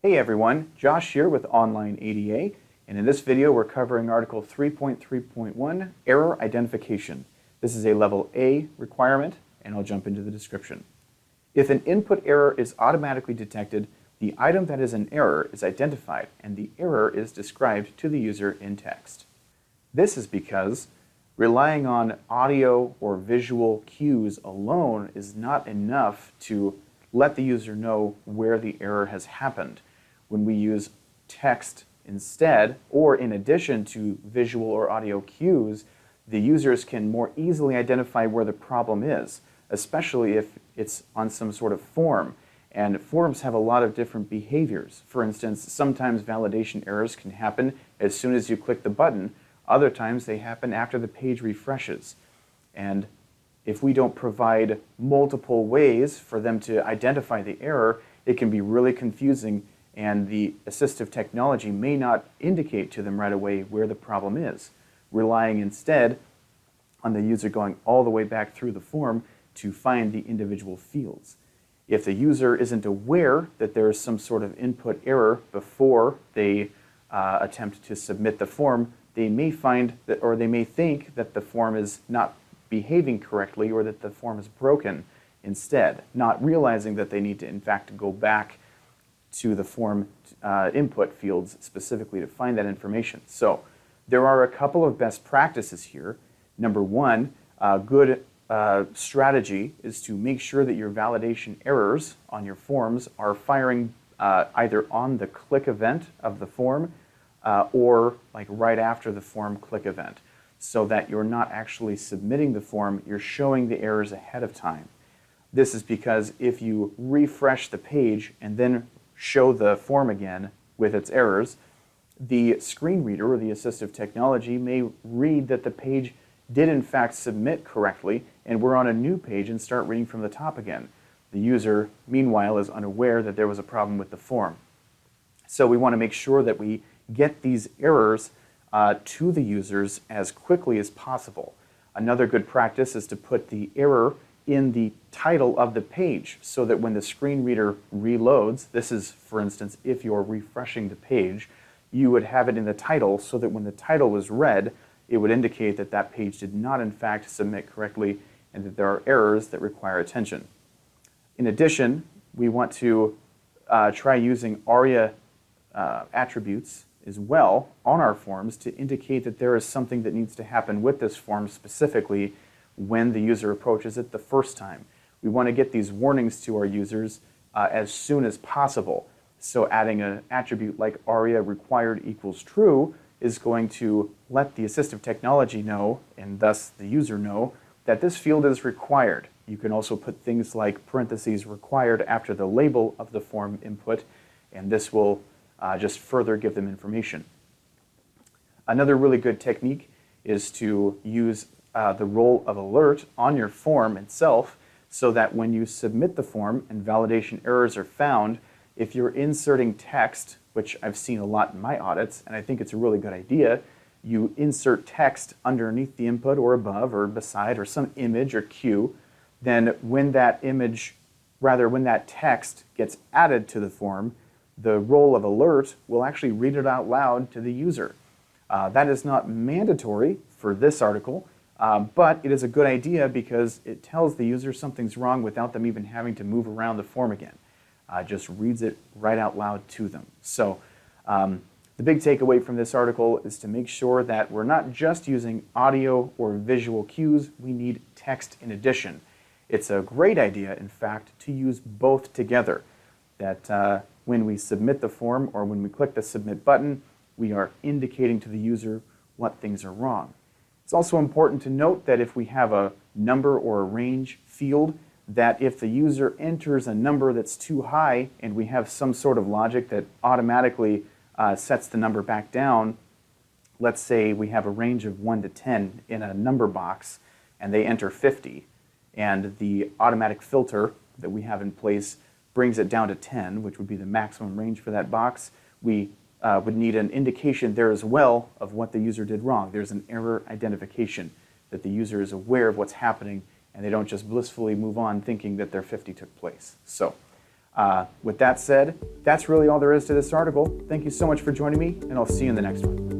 Hey everyone, Josh here with Online ADA, and in this video we're covering Article 3.3.1, Error Identification. This is a Level A requirement, and I'll jump into the description. If an input error is automatically detected, the item that is an error is identified, and the error is described to the user in text. This is because relying on audio or visual cues alone is not enough to let the user know where the error has happened. When we use text instead, or in addition to visual or audio cues, the users can more easily identify where the problem is, especially if it's on some sort of form. And forms have a lot of different behaviors. For instance, sometimes validation errors can happen as soon as you click the button. Other times they happen after the page refreshes. And if we don't provide multiple ways for them to identify the error, it can be really confusing, and the assistive technology may not indicate to them right away where the problem is, relying instead on the user going all the way back through the form to find the individual fields. If the user isn't aware that there is some sort of input error before they attempt to submit the form, they may find that, or they may think that the form is not behaving correctly or that the form is broken instead, not realizing that they need to in fact go back to the form input fields specifically to find that information. So there are a couple of best practices here. Number one, good strategy is to make sure that your validation errors on your forms are firing either on the click event of the form or like right after the form click event, so that you're not actually submitting the form, you're showing the errors ahead of time. This is because if you refresh the page and then show the form again with its errors, the screen reader or the assistive technology may read that the page did in fact submit correctly, and we're on a new page and start reading from the top again. The user, meanwhile, is unaware that there was a problem with the form. So we want to make sure that we get these errors to the users as quickly as possible. Another good practice is to put the error in the title of the page so that when the screen reader reloads, this is, for instance, if you're refreshing the page, you would have it in the title so that when the title was read, it would indicate that that page did not in fact submit correctly and that there are errors that require attention. In addition, we want to try using ARIA attributes as well on our forms to indicate that there is something that needs to happen with this form specifically when the user approaches it the first time. We want to get these warnings to our users as soon as possible. So adding an attribute like ARIA required equals true is going to let the assistive technology know, and thus the user know, that this field is required. You can also put things like parentheses required after the label of the form input, and this will just further give them information. Another really good technique is to use the role of alert on your form itself so that when you submit the form and validation errors are found, if you're inserting text, which I've seen a lot in my audits, and I think it's a really good idea, you insert text underneath the input or above or beside or some image or cue, then when that when that text gets added to the form, the role of alert will actually read it out loud to the user. That is not mandatory for this article, but it is a good idea because it tells the user something's wrong without them even having to move around the form again. Just reads it right out loud to them. So the big takeaway from this article is to make sure that we're not just using audio or visual cues, we need text in addition. It's a great idea, in fact, to use both together. That when we submit the form or when we click the submit button, we are indicating to the user what things are wrong. It's also important to note that if we have a number or a range field, that if the user enters a number that's too high and we have some sort of logic that automatically sets the number back down, let's say we have a range of 1 to 10 in a number box and they enter 50, and the automatic filter that we have in place brings it down to 10, which would be the maximum range for that box, we would need an indication there as well of what the user did wrong. There's an error identification, that the user is aware of what's happening and they don't just blissfully move on thinking that their 50 took place. So With that said, that's really all there is to this article. Thank you so much for joining me, and I'll see you in the next one.